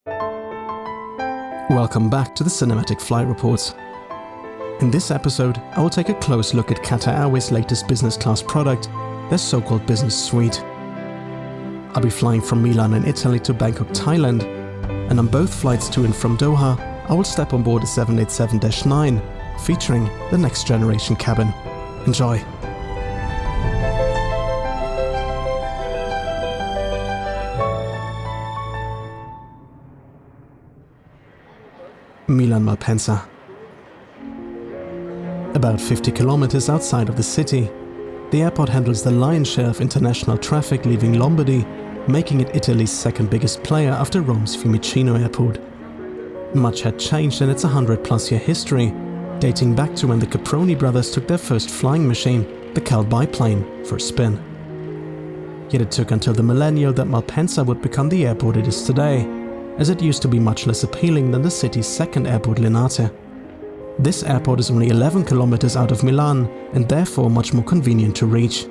Welcome back to the Cinematic Flight Reports. In this episode, I will take a close look at Qatar Airways' latest business class product, their so-called business suite. I'll be flying from Milan in Italy to Bangkok, Thailand, and on both flights to and from Doha, I will step on board a 787-9, featuring the next generation cabin. Enjoy! Milan Malpensa. About 50 kilometers outside of the city, the airport handles the lion's share of international traffic leaving Lombardy, making it Italy's second biggest player after Rome's Fiumicino airport. Much had changed in its 100-plus year history, dating back to when the Caproni brothers took their first flying machine, the Cal biplane, for a spin. Yet it took until the millennium that Malpensa would become the airport it is today, as it used to be much less appealing than the city's second airport, Linate. This airport is only 11 kilometers out of Milan and therefore much more convenient to reach.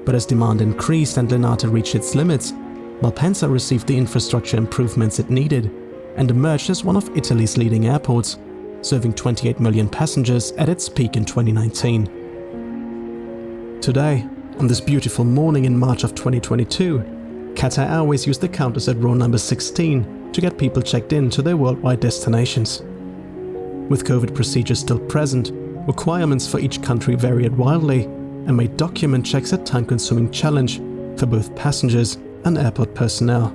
But as demand increased and Linate reached its limits, Malpensa received the infrastructure improvements it needed and emerged as one of Italy's leading airports, serving 28 million passengers at its peak in 2019. Today, on this beautiful morning in March of 2022, Qatar Airways used the counters at row number 16 to get people checked in to their worldwide destinations. With COVID procedures still present, requirements for each country varied wildly and made document checks a time-consuming challenge for both passengers and airport personnel.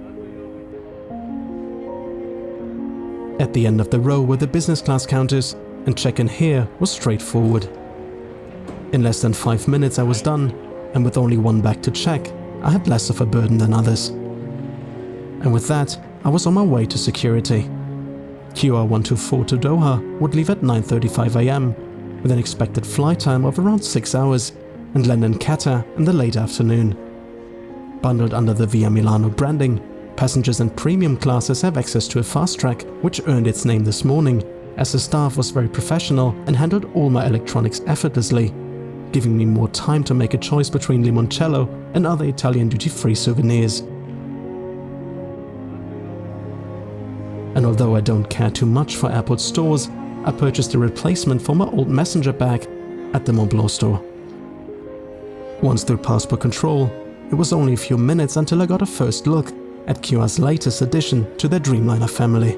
At the end of the row were the business class counters, and check-in here was straightforward. In less than 5 minutes I was done, and with only one bag to check, I had less of a burden than others. And with that, I was on my way to security. QR124 to Doha would leave at 9:35 am, with an expected flight time of around 6 hours, and land in Qatar in the late afternoon. Bundled under the Via Milano branding, passengers in premium classes have access to a fast track, which earned its name this morning, as the staff was very professional and handled all my electronics effortlessly, giving me more time to make a choice between limoncello and other Italian duty-free souvenirs. And although I don't care too much for airport stores, I purchased a replacement for my old messenger bag at the Mont Blanc store. Once through passport control, it was only a few minutes until I got a first look at QR's latest addition to their Dreamliner family.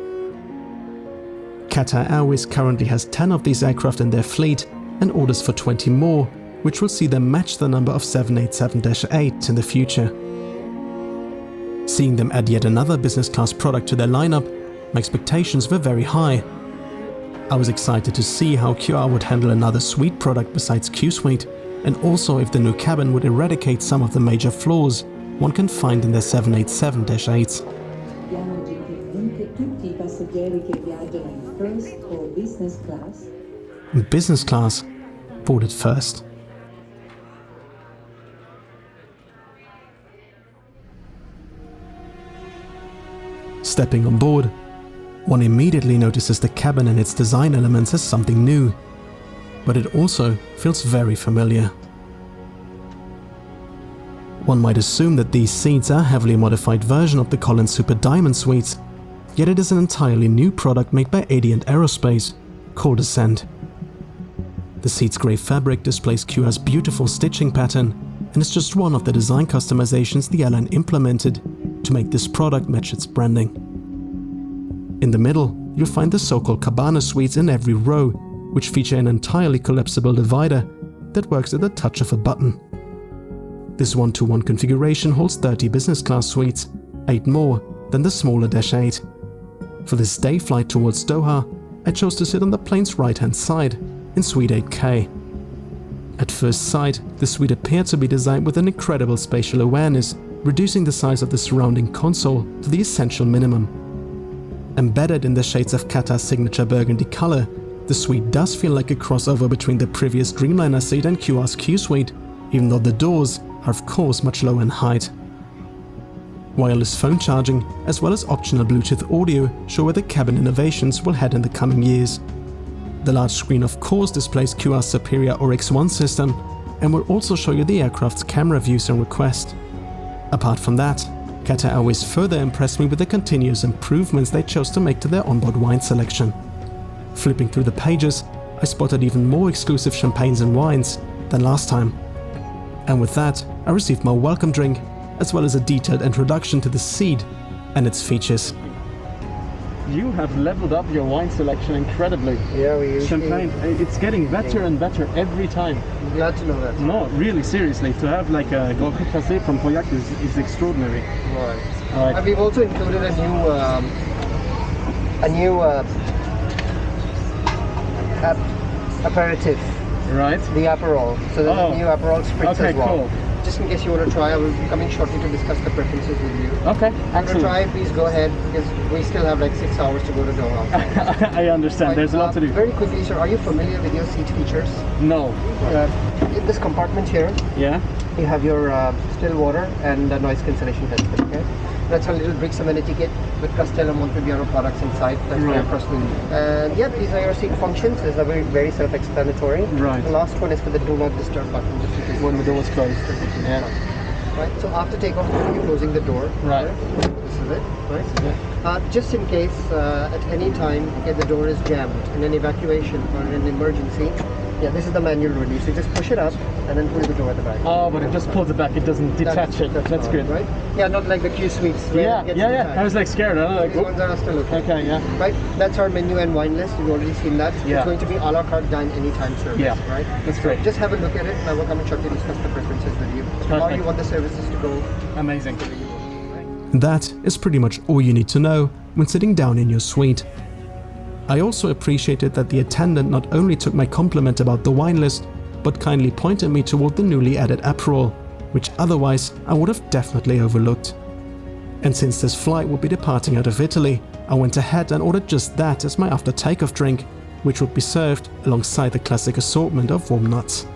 Qatar Airways currently has 10 of these aircraft in their fleet and orders for 20 more, which will see them match the number of 787-8 in the future. Seeing them add yet another business class product to their lineup, my expectations were very high. I was excited to see how QR would handle another suite product besides Q-Suite, and also if the new cabin would eradicate some of the major flaws one can find in their 787-8s. Business class boarded first. Stepping on board, one immediately notices the cabin and its design elements as something new, but it also feels very familiar. One might assume that these seats are a heavily modified version of the Collins Super Diamond suites, yet it is an entirely new product made by Adient Aerospace, called Ascent. The seat's grey fabric displays QR's beautiful stitching pattern, and is just one of the design customizations the airline implemented to make this product match its branding. In the middle, you'll find the so-called cabana suites in every row, which feature an entirely collapsible divider that works at the touch of a button. This 1-to-1 configuration holds 30 business class suites, 8 more than the smaller Dash 8. For this day flight towards Doha, I chose to sit on the plane's right-hand side in Suite 8K. At first sight, the suite appeared to be designed with an incredible spatial awareness, reducing the size of the surrounding console to the essential minimum. Embedded in the shades of Qatar's signature burgundy color, the suite does feel like a crossover between the previous Dreamliner seat and QR's Q-Suite, even though the doors are of course much lower in height. Wireless phone charging, as well as optional Bluetooth audio, show where the cabin innovations will head in the coming years. The large screen of course displays QR's superior Oryx One system, and will also show you the aircraft's camera views on request. Apart from that, Qatar Airways further impressed me with the continuous improvements they chose to make to their onboard wine selection. Flipping through the pages, I spotted even more exclusive champagnes and wines than last time. And with that, I received my welcome drink, as well as a detailed introduction to the seat and its features. You have leveled up your wine selection incredibly. Yeah, we usually... Champagne, it's getting better and better every time. Glad to know that. No, really, seriously, to have like a Grand Cru Classé from Pauillac is extraordinary. Right. Right. And we've also included a new aperitif. Right. The Aperol. So there's a new Aperol spritz as well. Cool. Just in case you want to try, I will be coming shortly to discuss the preferences with you. Okay, If you want to excellent. try, please go ahead, because we still have like 6 hours to go to Doha. I understand, Right, there's a lot to do. Very quickly, sir, are you familiar with your seat features? No. In this compartment here, Yeah? you have your still water and the noise cancellation headset, okay? That's a little bricks amenity kit with Castel and Montevideo products inside. That's Right. very personal. And yeah, these are your seat functions. These are very self-explanatory. Right. The last one is for the do not disturb button, just in case When the door is closed. Yeah. Right. So after takeoff, we'll be closing the door. Right. This is it. Right. Yeah. Just in case, at any time, the door is jammed in an evacuation or in an emergency. Yeah, this is the manual release. You just push it up and then pull the door at the back. Oh, but it just pulls it back, it doesn't detach it. That's good. Right? Yeah, not like the Q suites. where Yeah, it gets yeah. detached. I was like scared. I was like, These ones are still okay. okay, yeah. Right, that's our menu and wine list. You've already seen that. Yeah. It's going to be a la carte dine anytime service. Yeah, Right. that's great. Just have a look at it, and I will come and shortly discuss the preferences with you. How Perfect. you want the services to go. Amazing. That is pretty much all you need to know when sitting down in your suite. I also appreciated that the attendant not only took my compliment about the wine list, but kindly pointed me toward the newly added Aperol, which otherwise I would have definitely overlooked. And since this flight would be departing out of Italy, I went ahead and ordered just that as my after takeoff drink, which would be served alongside the classic assortment of warm nuts.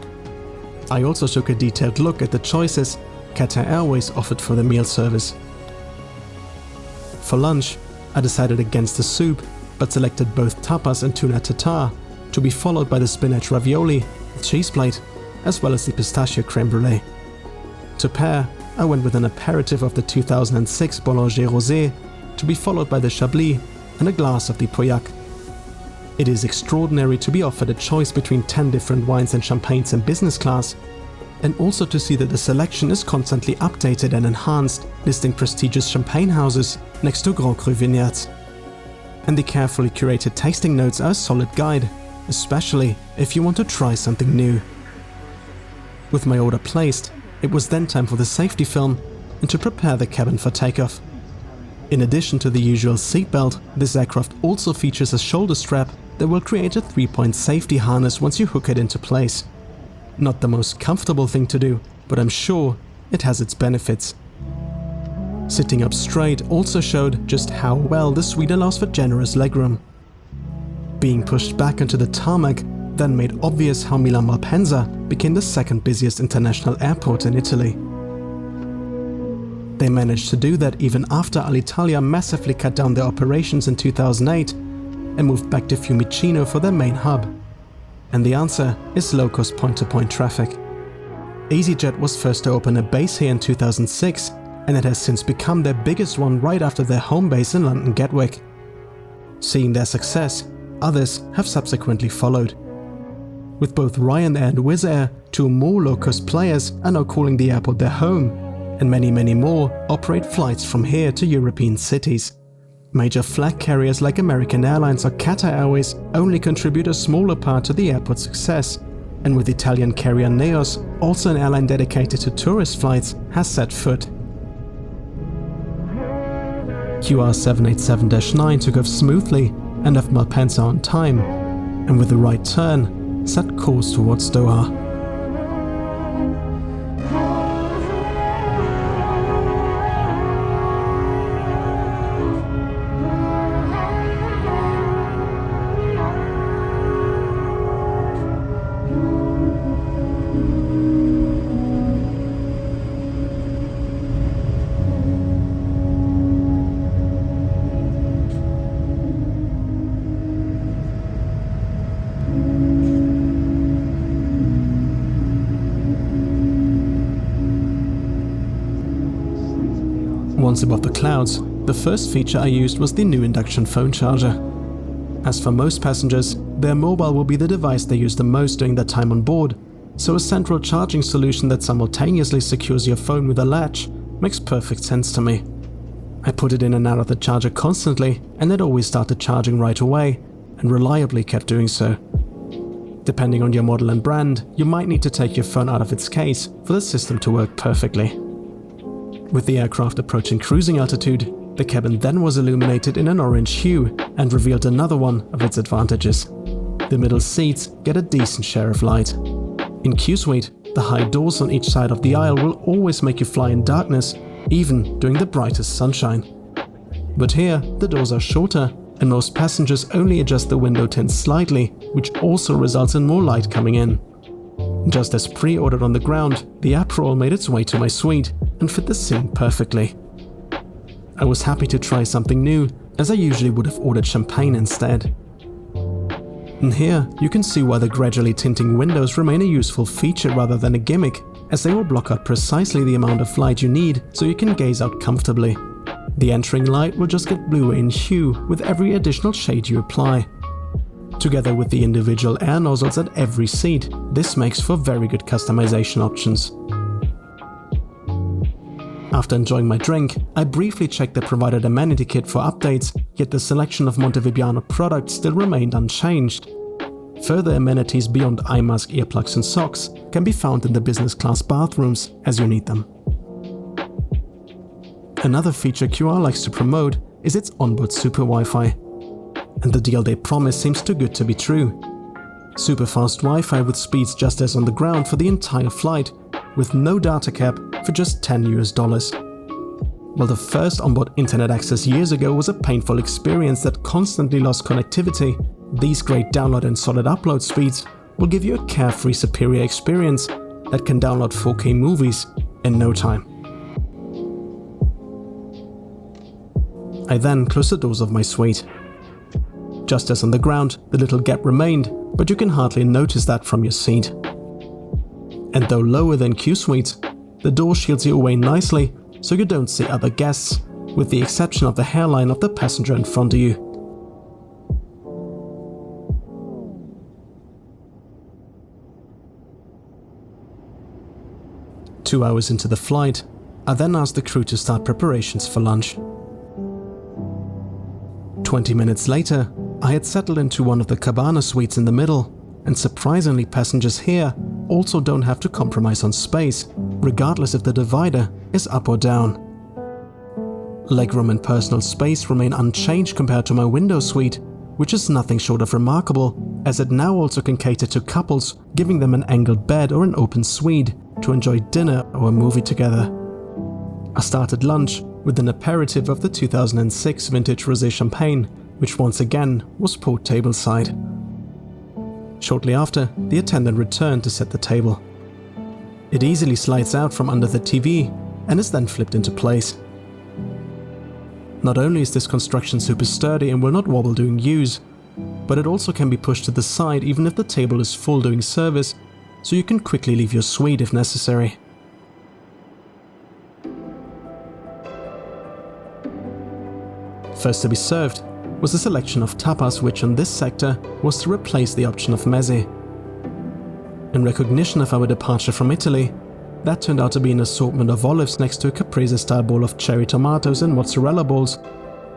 I also took a detailed look at the choices Qatar Airways offered for the meal service. For lunch, I decided against the soup, but selected both tapas and tuna tartare, to be followed by the spinach ravioli, the cheese plate, as well as the pistachio creme brulee. To pair, I went with an aperitif of the 2006 Boulanger Rosé, to be followed by the Chablis and a glass of the Pauillac. It is extraordinary to be offered a choice between 10 different wines and champagnes in business class, and also to see that the selection is constantly updated and enhanced, listing prestigious champagne houses next to Grand Cru vineyards. And the carefully curated tasting notes are a solid guide, especially if you want to try something new. With my order placed, it was then time for the safety film and to prepare the cabin for takeoff. In addition to the usual seatbelt, this aircraft also features a shoulder strap that will create a 3-point safety harness once you hook it into place. Not the most comfortable thing to do, but I'm sure it has its benefits. Sitting up straight also showed just how well the suite allows for generous legroom. Being pushed back onto the tarmac then made obvious how Milan Malpensa became the second busiest international airport in Italy. They managed to do that even after Alitalia massively cut down their operations in 2008 and moved back to Fiumicino for their main hub. And the answer is low-cost point-to-point traffic. EasyJet was first to open a base here in 2006, and it has since become their biggest one right after their home base in London Gatwick. Seeing their success, others have subsequently followed. With both Ryanair and Wizz Air, two more low-cost players are now calling the airport their home, and many more operate flights from here to European cities. Major flag carriers like American Airlines or Qatar Airways only contribute a smaller part to the airport's success, and with Italian carrier Neos, also an airline dedicated to tourist flights, has set foot. QR787-9 took off smoothly and left Malpensa on time, and with the right turn, set course towards Doha. falls above the clouds, the first feature I used was the new induction phone charger. As for most passengers, their mobile will be the device they use the most during their time on board, so a central charging solution that simultaneously secures your phone with a latch makes perfect sense to me. I put it in and out of the charger constantly, and it always started charging right away, and reliably kept doing so. Depending on your model and brand, you might need to take your phone out of its case for the system to work perfectly. With the aircraft approaching cruising altitude, the cabin then was illuminated in an orange hue and revealed another one of its advantages. The middle seats get a decent share of light. In Q-Suite, the high doors on each side of the aisle will always make you fly in darkness, even during the brightest sunshine. But here, the doors are shorter, and most passengers only adjust the window tint slightly, which also results in more light coming in. Just as pre-ordered on the ground, the Aperol made its way to my suite and fit the scene perfectly. I was happy to try something new, as I usually would have ordered champagne instead. And here, you can see why the gradually tinting windows remain a useful feature rather than a gimmick, as they will block out precisely the amount of light you need so you can gaze out comfortably. The entering light will just get bluer in hue with every additional shade you apply. Together with the individual air nozzles at every seat, this makes for very good customization options. After enjoying my drink, I briefly checked the provided amenity kit for updates, yet the selection of Montevideano products still remained unchanged. Further amenities beyond eye mask, earplugs and socks can be found in the business class bathrooms as you need them. Another feature QR likes to promote is its onboard super Wi-Fi. And the deal they promise seems too good to be true. Super fast Wi-Fi with speeds just as on the ground for the entire flight, with no data cap for just $10 US. While the first onboard internet access years ago was a painful experience that constantly lost connectivity, these great download and solid upload speeds will give you a carefree superior experience that can download 4K movies in no time. I then closed the doors of my suite. Just as on the ground, the little gap remained, but you can hardly notice that from your seat. And though lower than Q-Suites, the door shields you away nicely so you don't see other guests, with the exception of the hairline of the passenger in front of you. Two hours into the flight, I then asked the crew to start preparations for lunch. 20 minutes later, I had settled into one of the cabana suites in the middle, and surprisingly passengers here also don't have to compromise on space, regardless if the divider is up or down. Legroom and personal space remain unchanged compared to my window suite, which is nothing short of remarkable, as it now also can cater to couples, giving them an angled bed or an open suite to enjoy dinner or a movie together. I started lunch with an aperitif of the 2006 vintage rosé champagne, which once again was poured tableside. Shortly after, the attendant returned to set the table. It easily slides out from under the TV and is then flipped into place. Not only is this construction super sturdy and will not wobble during use, but it also can be pushed to the side even if the table is full during service, so you can quickly leave your suite if necessary. First to be served was a selection of tapas, which on this sector was to replace the option of mezze. In recognition of our departure from Italy, that turned out to be an assortment of olives next to a caprese-style bowl of cherry tomatoes and mozzarella balls,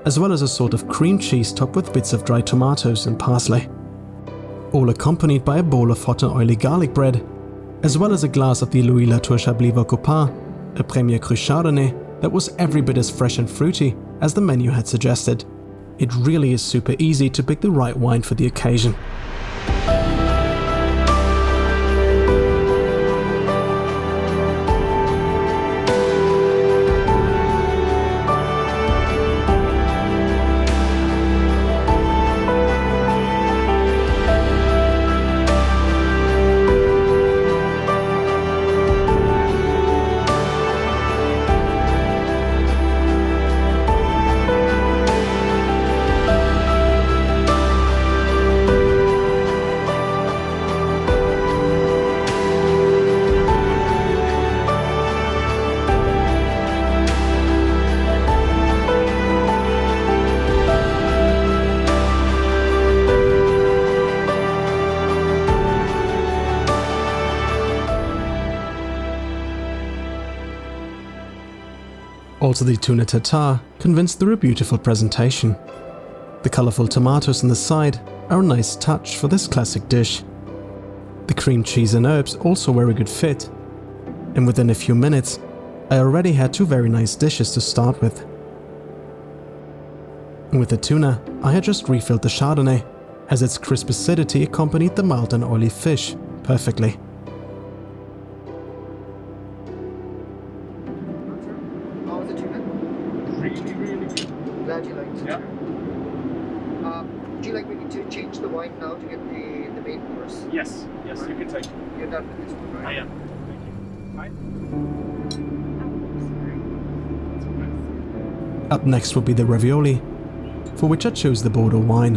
as well as a sort of cream cheese topped with bits of dried tomatoes and parsley. All accompanied by a bowl of hot and oily garlic bread, as well as a glass of the Louis Latour Chablis Vaucoupin, a Premier Cru Chardonnay that was every bit as fresh and fruity as the menu had suggested. It really is super easy to pick the right wine for the occasion. Also, the tuna tartare convinced through a beautiful presentation. The colorful tomatoes on the side are a nice touch for this classic dish. The cream cheese and herbs also were a good fit, and within a few minutes, I already had two very nice dishes to start with. With the tuna, I had just refilled the Chardonnay, as its crisp acidity accompanied the mild and oily fish perfectly. How was the tuna? Really, really good. Glad you liked it. Yeah. Would you like me to change the wine now to get the main course? Yes, yes, you can take it. You're done with this one, I right? am. Thank you. Hi. Up next would be the ravioli, for which I chose the Bordeaux wine.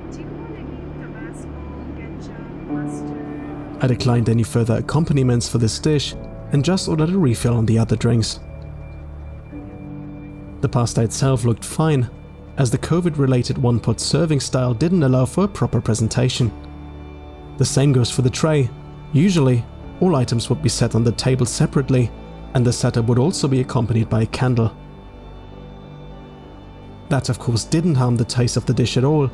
Do you want any Tabasco, ketchup, mustard? I declined any further accompaniments for this dish and just ordered a refill on the other drinks. The pasta itself looked fine, as the COVID-related one-pot serving style didn't allow for a proper presentation. The same goes for the tray. Usually, all items would be set on the table separately, and the setup would also be accompanied by a candle. That of course didn't harm the taste of the dish at all,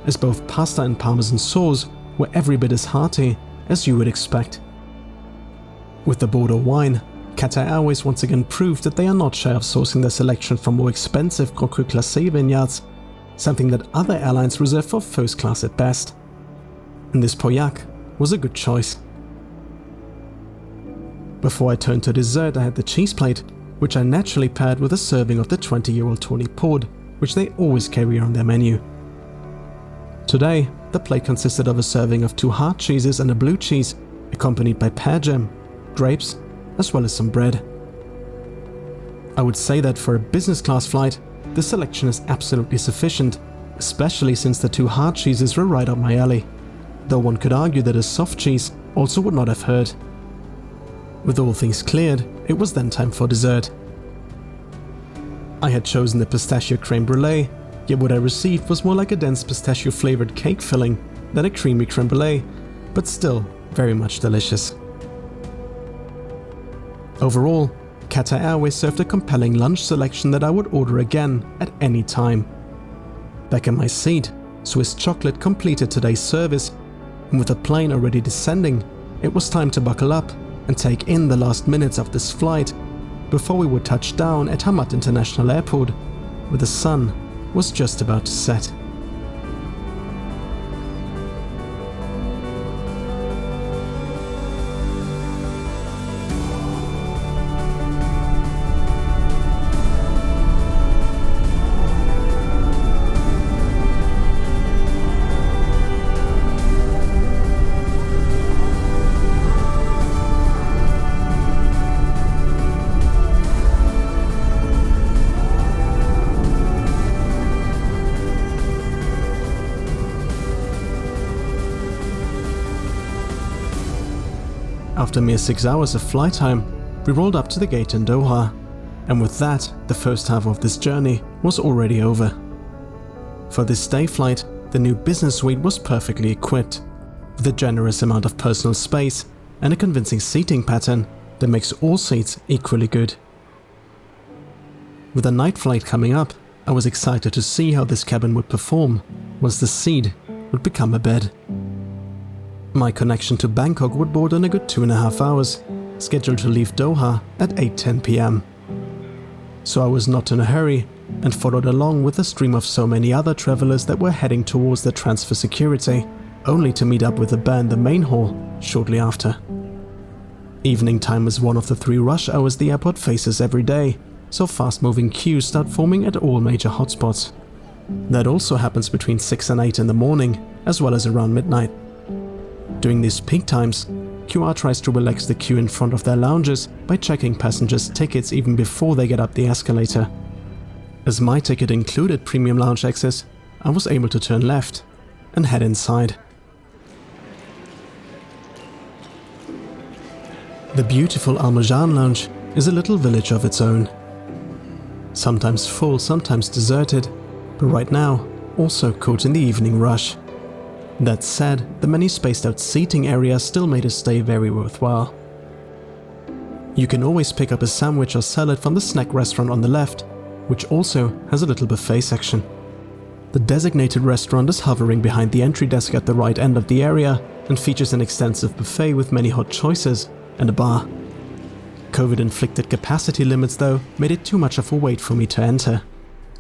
as both pasta and parmesan sauce were every bit as hearty as you would expect. With the Bordeaux wine, Qatar Airways once again proved that they are not shy of sourcing their selection from more expensive Grand Cru Classé vineyards, something that other airlines reserve for first class at best. And this Pauillac was a good choice. Before I turned to dessert, I had the cheese plate, which I naturally paired with a serving of the 20-year-old Tawny Port, which they always carry on their menu. Today, the plate consisted of a serving of 2 hard cheeses and a blue cheese, accompanied by pear jam, grapes, as well as some bread. I would say that for a business class flight, the selection is absolutely sufficient, especially since the 2 hard cheeses were right up my alley, though one could argue that a soft cheese also would not have hurt. With all things cleared, it was then time for dessert. I had chosen the pistachio creme brulee, yet what I received was more like a dense pistachio flavored cake filling than a creamy creme brulee, but still very much delicious. Overall, Qatar Airways served a compelling lunch selection that I would order again at any time. Back in my seat, Swiss chocolate completed today's service, and with the plane already descending, it was time to buckle up and take in the last minutes of this flight before we would touch down at Hamad International Airport, where the sun was just about to set. After mere 6 hours of flight time, we rolled up to the gate in Doha, and with that, the first half of this journey was already over. For this day flight, the new business suite was perfectly equipped, with a generous amount of personal space and a convincing seating pattern that makes all seats equally good. With the night flight coming up, I was excited to see how this cabin would perform once the seat would become a bed. My connection to Bangkok would board in a good 2.5 hours, scheduled to leave Doha at 8:10 p.m. So I was not in a hurry and followed along with the stream of so many other travelers that were heading towards the transfer security, only to meet up with the bear in the main hall shortly after. Evening time is one of the 3 rush hours the airport faces every day, so fast-moving queues start forming at all major hotspots. That also happens between 6 and 8 in the morning, as well as around midnight. During these peak times, QR tries to relax the queue in front of their lounges by checking passengers' tickets even before they get up the escalator. As my ticket included premium lounge access, I was able to turn left and head inside. The beautiful Mourjan Lounge is a little village of its own. Sometimes full, sometimes deserted, but right now also caught in the evening rush. That said, the many spaced out seating areas still made a stay very worthwhile. You can always pick up a sandwich or salad from the snack restaurant on the left, which also has a little buffet section. The designated restaurant is hovering behind the entry desk at the right end of the area and features an extensive buffet with many hot choices and a bar. COVID-inflicted capacity limits, though, made it too much of a wait for me to enter.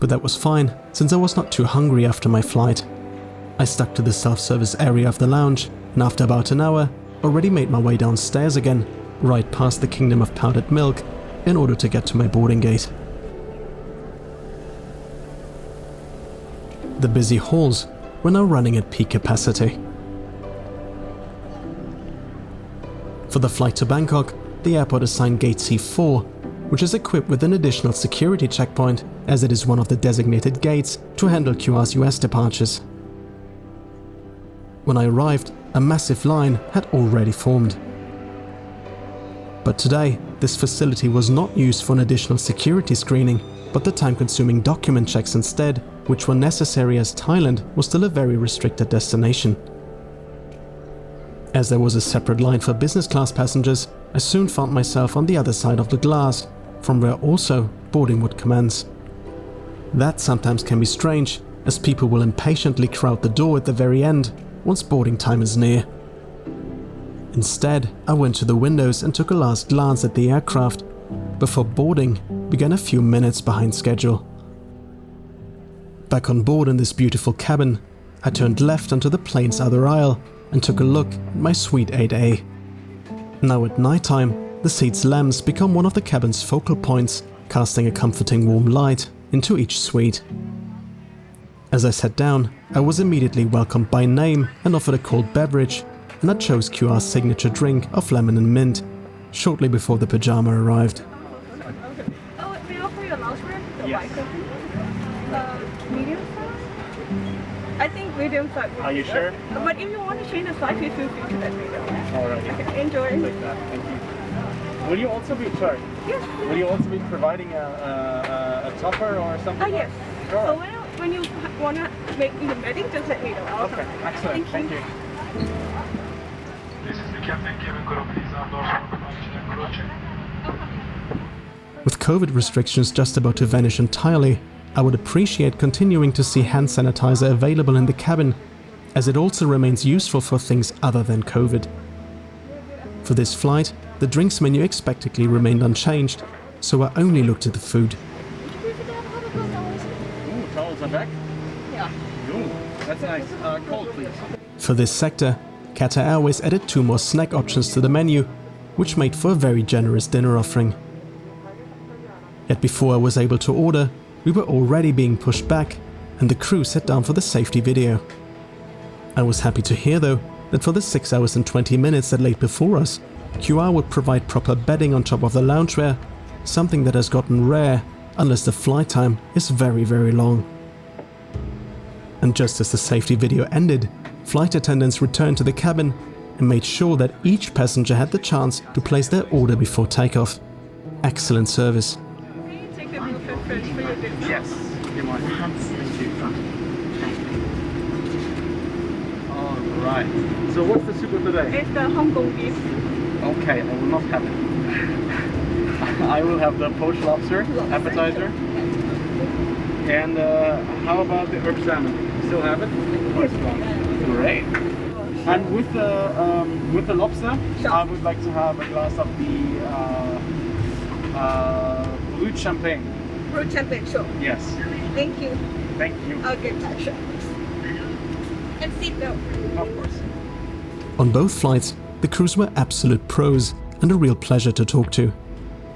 But that was fine, since I was not too hungry after my flight. I stuck to the self-service area of the lounge, and after about an hour, already made my way downstairs again, right past the Kingdom of Powdered Milk, in order to get to my boarding gate. The busy halls were now running at peak capacity. For the flight to Bangkok, the airport assigned Gate C4, which is equipped with an additional security checkpoint, as it is one of the designated gates to handle QR's US departures. When I arrived, a massive line had already formed. But today, this facility was not used for an additional security screening, but the time-consuming document checks instead, which were necessary as Thailand was still a very restricted destination. As there was a separate line for business class passengers, I soon found myself on the other side of the glass, from where also boarding would commence. That sometimes can be strange, as people will impatiently crowd the door at the very end once boarding time is near. Instead, I went to the windows and took a last glance at the aircraft, before boarding began a few minutes behind schedule. Back on board in this beautiful cabin, I turned left onto the plane's other aisle and took a look at my Suite 8A. Now at nighttime, the seat's lamps become one of the cabin's focal points, casting a comforting warm light into each suite. As I sat down, I was immediately welcomed by name and offered a cold beverage, and I chose QR's signature drink of lemon and mint, shortly before the pajama arrived. Oh, may I offer you a Lobster? The Yes. white coffee? Medium size? I think medium size. Are you sure? But if you want to change the size, you feel free to let me know. All right. Okay, enjoy. Like that. Thank you. Will you also be sorry? Yes. Will you also be providing a topper or something? Yes. Sure. So when you want to make the bedding, just let me know. I'll Okay. come. Excellent. Thank you. This is the captain. Cabin crew, please outdoors for crew check. With COVID restrictions just about to vanish entirely, I would appreciate continuing to see hand sanitizer available in the cabin, as it also remains useful for things other than COVID. For this flight, the drinks menu expectedly remained unchanged, so I only looked at the food. Ooh, towels are back. Yeah. Ooh, that's nice. Cold, please. For this sector, Qatar Airways added 2 more snack options to the menu, which made for a very generous dinner offering. Yet before I was able to order, we were already being pushed back, and the crew sat down for the safety video. I was happy to hear, though, that for the 6 hours and 20 minutes that laid before us, QR would provide proper bedding on top of the loungewear, something that has gotten rare unless the flight time is very, very long. And just as the safety video ended, flight attendants returned to the cabin and made sure that each passenger had the chance to place their order before takeoff. Excellent service. Can you take the buffet first for your dinner? Yes. You want? Thank you. All right. So what's the soup of the day? It's the Hong Kong beef. Okay, I will not have it. I will have the poached lobster appetizer. And how about the herb salmon? Still have it? Yes. Great. And with the lobster, Sure. I would like to have a glass of the brut champagne. Fruit champagne, sure. Yes. Thank you. Thank you. I'll get that, sure. And seatbelt. Of course. On both flights, the crews were absolute pros and a real pleasure to talk to.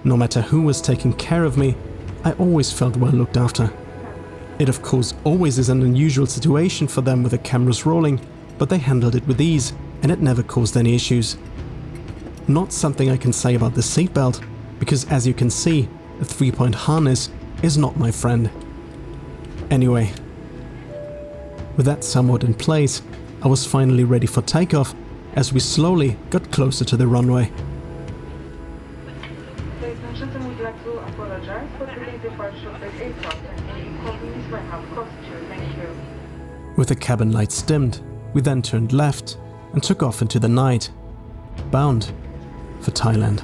No matter who was taking care of me, I always felt well looked after. It of course always is an unusual situation for them with the cameras rolling, but they handled it with ease and it never caused any issues. Not something I can say about the seatbelt, because as you can see, a 3-point harness is not my friend. Anyway, with that somewhat in place, I was finally ready for takeoff as we slowly got closer to the runway. Ladies and gentlemen, we'd like to apologize for the delayed departure of the aircraft and any inconvenience might have cost you. Thank you. With the cabin lights dimmed, we then turned left and took off into the night, bound for Thailand.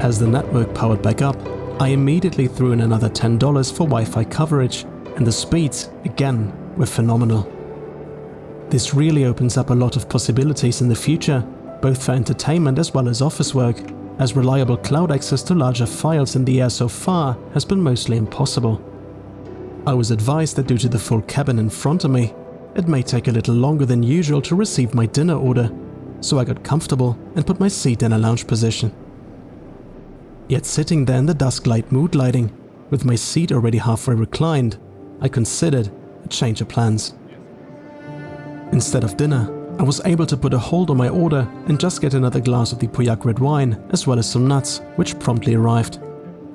As the network powered back up, I immediately threw in another $10 for Wi-Fi coverage, and the speeds, again, were phenomenal. This really opens up a lot of possibilities in the future, both for entertainment as well as office work, as reliable cloud access to larger files in the air so far has been mostly impossible. I was advised that due to the full cabin in front of me, it may take a little longer than usual to receive my dinner order, so I got comfortable and put my seat in a lounge position. Yet sitting there in the dusk light mood lighting, with my seat already halfway reclined, I considered a change of plans. Instead of dinner, I was able to put a hold on my order and just get another glass of the Pauillac red wine as well as some nuts, which promptly arrived.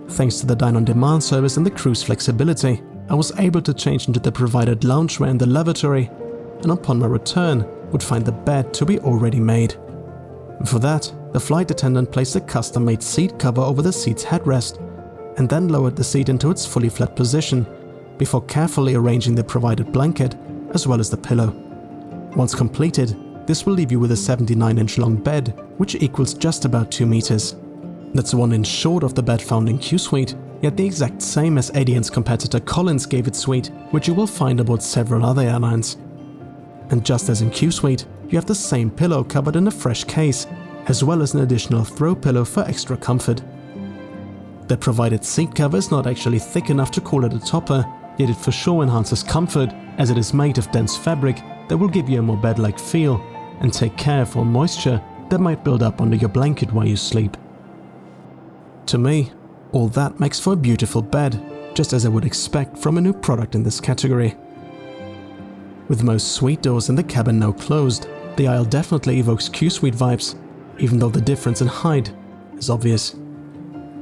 Thanks to the dine-on-demand service and the crew's flexibility, I was able to change into the provided loungewear in the lavatory, and upon my return would find the bed to be already made. For that, the flight attendant placed a custom-made seat cover over the seat's headrest and then lowered the seat into its fully flat position before carefully arranging the provided blanket as well as the pillow. Once completed, this will leave you with a 79-inch long bed, which equals just about 2 meters. That's 1 inch short of the bed found in Q Suite, yet the exact same as Adient's competitor Collins gave its suite, which you will find aboard several other airlines. And just as in Q Suite, you have the same pillow covered in a fresh case, as well as an additional throw pillow for extra comfort. The provided seat cover is not actually thick enough to call it a topper, yet it for sure enhances comfort, as it is made of dense fabric that will give you a more bed-like feel and take care of all moisture that might build up under your blanket while you sleep. To me, all that makes for a beautiful bed, just as I would expect from a new product in this category. With most suite doors in the cabin now closed, the aisle definitely evokes Q Suite vibes, even though the difference in height is obvious.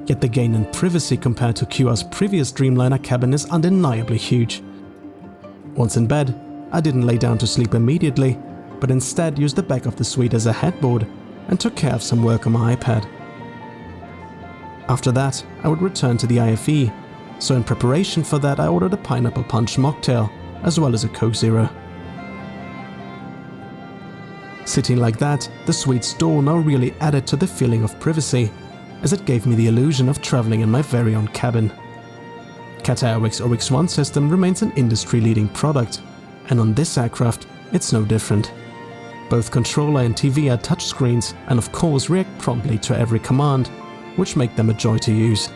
Yet the gain in privacy compared to QR's previous Dreamliner cabin is undeniably huge. Once in bed, I didn't lay down to sleep immediately, but instead used the back of the suite as a headboard and took care of some work on my iPad. After that, I would return to the IFE, so in preparation for that I ordered a pineapple punch mocktail as well as a Coke Zero. Sitting like that, the suite's door now really added to the feeling of privacy, as it gave me the illusion of traveling in my very own cabin. Qatar Airways Oryx One system remains an industry-leading product, and on this aircraft, it's no different. Both controller and TV are touchscreens and of course react promptly to every command, which make them a joy to use.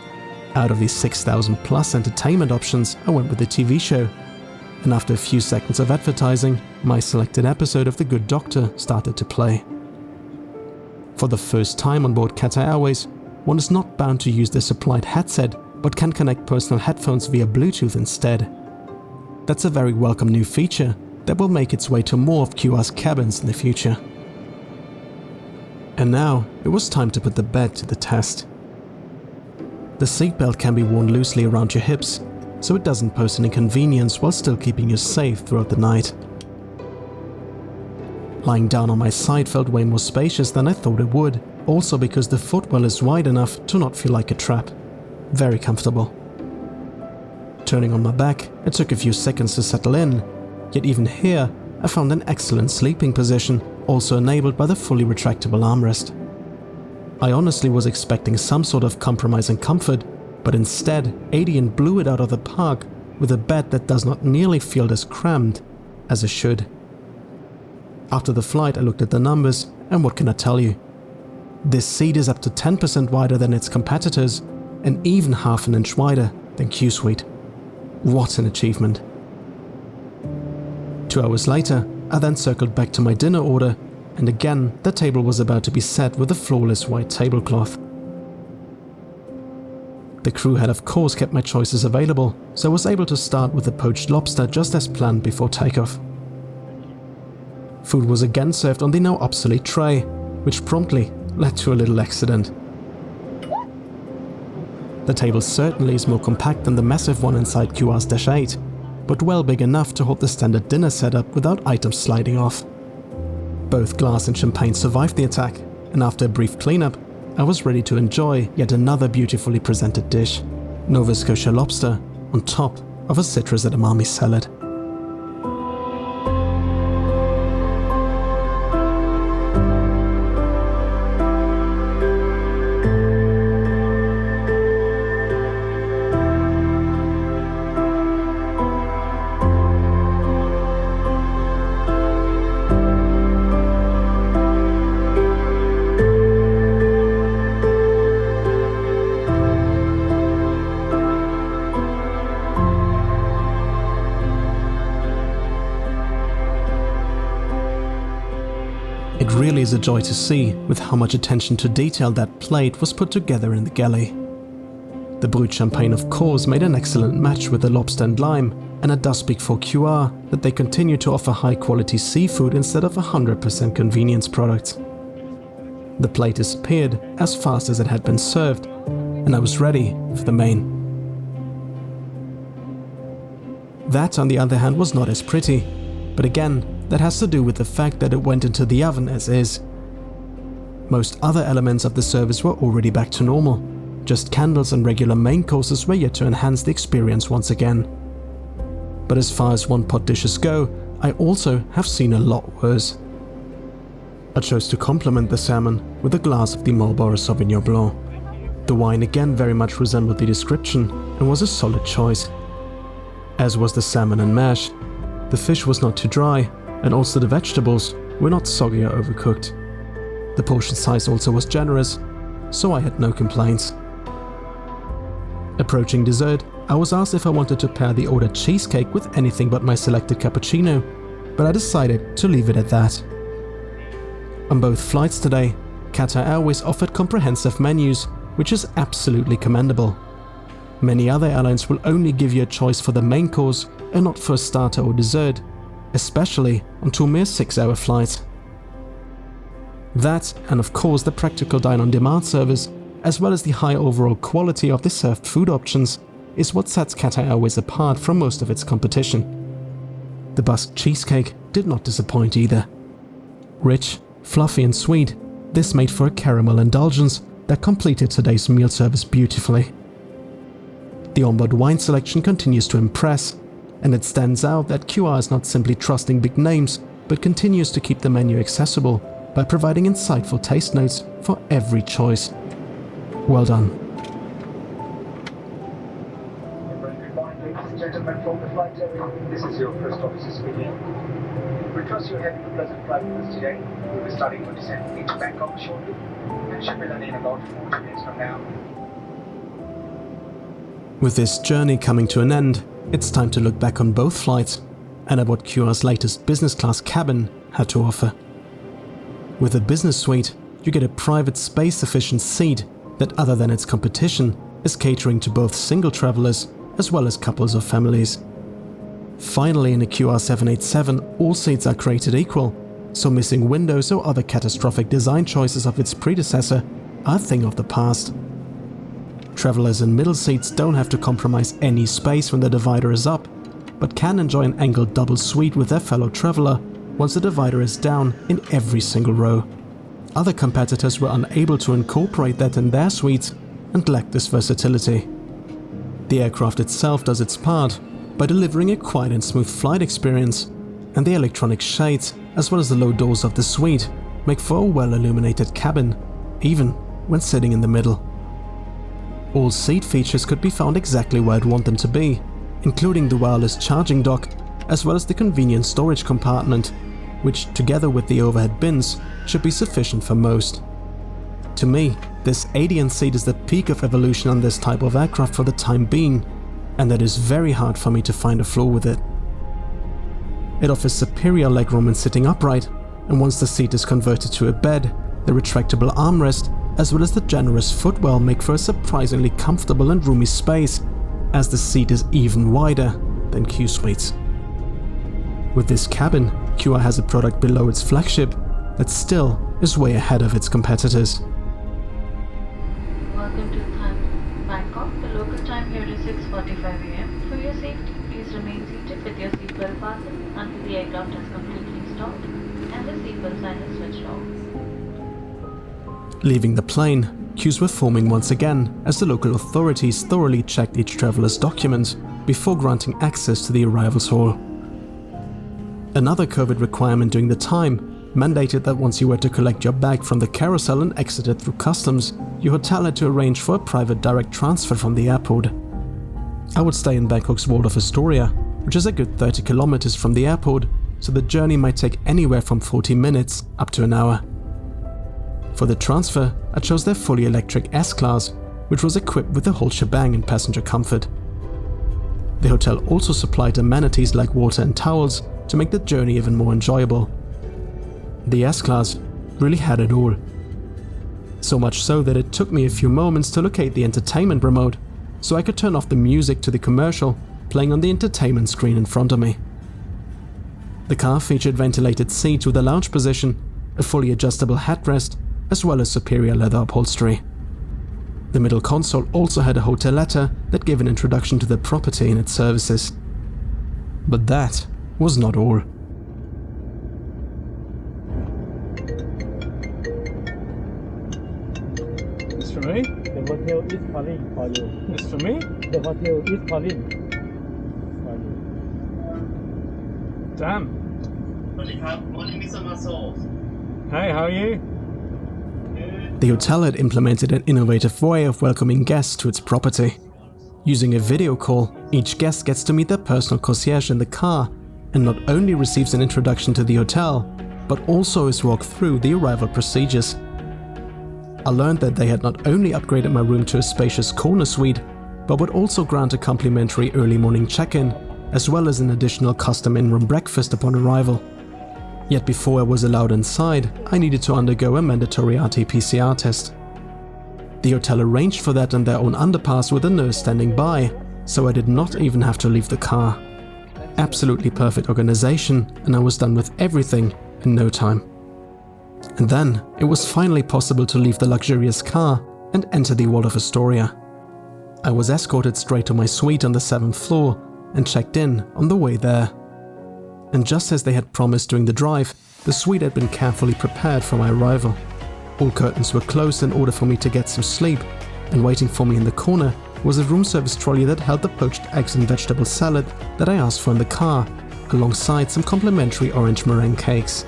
Out of these 6,000 plus entertainment options, I went with the TV show, and after a few seconds of advertising, my selected episode of The Good Doctor started to play. For the first time on board Qatar Airways, one is not bound to use the supplied headset, but can connect personal headphones via Bluetooth instead. That's a very welcome new feature that will make its way to more of QR's cabins in the future. And now, it was time to put the bed to the test. The seatbelt can be worn loosely around your hips, so it doesn't pose an inconvenience while still keeping you safe throughout the night. Lying down on my side felt way more spacious than I thought it would, also because the footwell is wide enough to not feel like a trap. Very comfortable. Turning on my back, it took a few seconds to settle in, yet even here I found an excellent sleeping position, also enabled by the fully retractable armrest. I honestly was expecting some sort of compromise in comfort, but instead Adient blew it out of the park with a bed that does not nearly feel as cramped as it should. After the flight I looked at the numbers, and what can I tell you? This seat is up to 10% wider than its competitors and even half an inch wider than Q Suite. What an achievement. 2 hours later, I then circled back to my dinner order, and again the table was about to be set with a flawless white tablecloth. The crew had of course kept my choices available, so I was able to start with the poached lobster just as planned before takeoff. Food was again served on the now obsolete tray, which promptly led to a little accident. The table certainly is more compact than the massive one inside QR's Dash 8, but well big enough to hold the standard dinner setup without items sliding off. Both glass and champagne survived the attack, and after a brief cleanup, I was ready to enjoy yet another beautifully presented dish, Nova Scotia lobster on top of a citrus edamame salad. truly is a joy to see with how much attention to detail that plate was put together in the galley. The Brut Champagne of course made an excellent match with the lobster and lime, and it does speak for QR that they continue to offer high quality seafood instead of 100% convenience products. The plate disappeared as fast as it had been served, and I was ready for the main. That, on the other hand, was not as pretty, but again, that has to do with the fact that it went into the oven as is. Most other elements of the service were already back to normal, just candles and regular main courses were yet to enhance the experience once again. But as far as one-pot dishes go, I also have seen a lot worse. I chose to complement the salmon with a glass of the Marlborough Sauvignon Blanc. The wine again very much resembled the description and was a solid choice. As was the salmon and mash. The fish was not too dry, and also the vegetables were not soggy or overcooked. The portion size also was generous, so I had no complaints. Approaching dessert, I was asked if I wanted to pair the ordered cheesecake with anything but my selected cappuccino, but I decided to leave it at that. On both flights today, Qatar Airways offered comprehensive menus, which is absolutely commendable. Many other airlines will only give you a choice for the main course and not for a starter or dessert, especially on 2 mere 6-hour flights. That, and of course the practical dine-on-demand service, as well as the high overall quality of the served food options, is what sets Qatar Airways apart from most of its competition. The Basque cheesecake did not disappoint either. Rich, fluffy and sweet, this made for a caramel indulgence that completed today's meal service beautifully. The onboard wine selection continues to impress, and it stands out that QR is not simply trusting big names, but continues to keep the menu accessible by providing insightful taste notes for every choice. Well done. Good morning, ladies and gentlemen from the flight area. This is your first officer speaking. We trust you're having a pleasant flight with us today. We'll be starting our descent into Bangkok shortly, and should be landing in about 40 minutes from now. With this journey coming to an end, it's time to look back on both flights and at what QR's latest business class cabin had to offer. With a business suite, you get a private space-efficient seat that, other than its competition, is catering to both single travelers as well as couples or families. Finally, in a QR 787, all seats are created equal, so missing windows or other catastrophic design choices of its predecessor are a thing of the past. Travelers in middle seats don't have to compromise any space when the divider is up, but can enjoy an angled double suite with their fellow traveler once the divider is down in every single row. Other competitors were unable to incorporate that in their suites and lacked this versatility. The aircraft itself does its part by delivering a quiet and smooth flight experience, and the electronic shades as well as the low doors of the suite make for a well-illuminated cabin, even when sitting in the middle. All seat features could be found exactly where I'd want them to be, including the wireless charging dock as well as the convenient storage compartment, which, together with the overhead bins, should be sufficient for most. To me, this Adient seat is the peak of evolution on this type of aircraft for the time being, and it is very hard for me to find a flaw with it. It offers superior legroom when sitting upright, and once the seat is converted to a bed, the retractable armrest as well as the generous footwell make for a surprisingly comfortable and roomy space, as the seat is even wider than Q Suites. With this cabin, QR has a product below its flagship that still is way ahead of its competitors. Welcome to Thailand, Bangkok. The local time here is 6:45 AM. For your safety, please remain seated with your seatbelt fastened until the aircraft has completely stopped and the seatbelt sign is switched off. Leaving the plane, queues were forming once again as the local authorities thoroughly checked each traveler's documents before granting access to the arrivals hall. Another COVID requirement during the time mandated that once you were to collect your bag from the carousel and exited through customs, your hotel had to arrange for a private direct transfer from the airport. I would stay in Bangkok's Waldorf Astoria, which is a good 30 kilometers from the airport, so the journey might take anywhere from 40 minutes up to an hour. For the transfer, I chose their fully electric S-Class, which was equipped with the whole shebang in passenger comfort. The hotel also supplied amenities like water and towels to make the journey even more enjoyable. The S-Class, really had it all. So much so that it took me a few moments to locate the entertainment remote, so I could turn off the music to the commercial playing on the entertainment screen in front of me. The car featured ventilated seats with a lounge position, a fully adjustable headrest, as well as superior leather upholstery. The middle console also had a hotel letter that gave an introduction to the property and its services. But that was not all. It's for me? The hotel is calling for you. It's for me? The hotel is calling for you. Damn. Hey, how are you? The hotel had implemented an innovative way of welcoming guests to its property. Using a video call, each guest gets to meet their personal concierge in the car and not only receives an introduction to the hotel, but also is walked through the arrival procedures. I learned that they had not only upgraded my room to a spacious corner suite, but would also grant a complimentary early morning check-in, as well as an additional custom in-room breakfast upon arrival. Yet before I was allowed inside, I needed to undergo a mandatory RT-PCR test. The hotel arranged for that in their own underpass with a nurse standing by, so I did not even have to leave the car. Absolutely perfect organization, and I was done with everything in no time. And then it was finally possible to leave the luxurious car and enter the World of Astoria. I was escorted straight to my suite on the 7th floor and checked in on the way there. And just as they had promised during the drive, the suite had been carefully prepared for my arrival. All curtains were closed in order for me to get some sleep, and waiting for me in the corner was a room service trolley that held the poached eggs and vegetable salad that I asked for in the car, alongside some complimentary orange meringue cakes.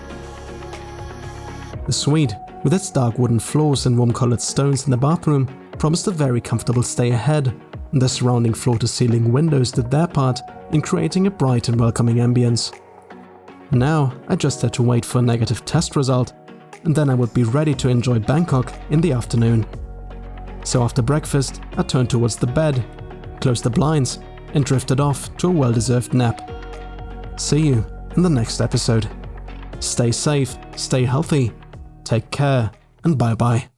The suite, with its dark wooden floors and warm-colored stones in the bathroom, promised a very comfortable stay ahead, and the surrounding floor-to-ceiling windows did their part in creating a bright and welcoming ambience. Now, I just had to wait for a negative test result, and then I would be ready to enjoy Bangkok in the afternoon. So after breakfast, I turned towards the bed, closed the blinds, and drifted off to a well-deserved nap. See you in the next episode. Stay safe, stay healthy, take care, and bye-bye.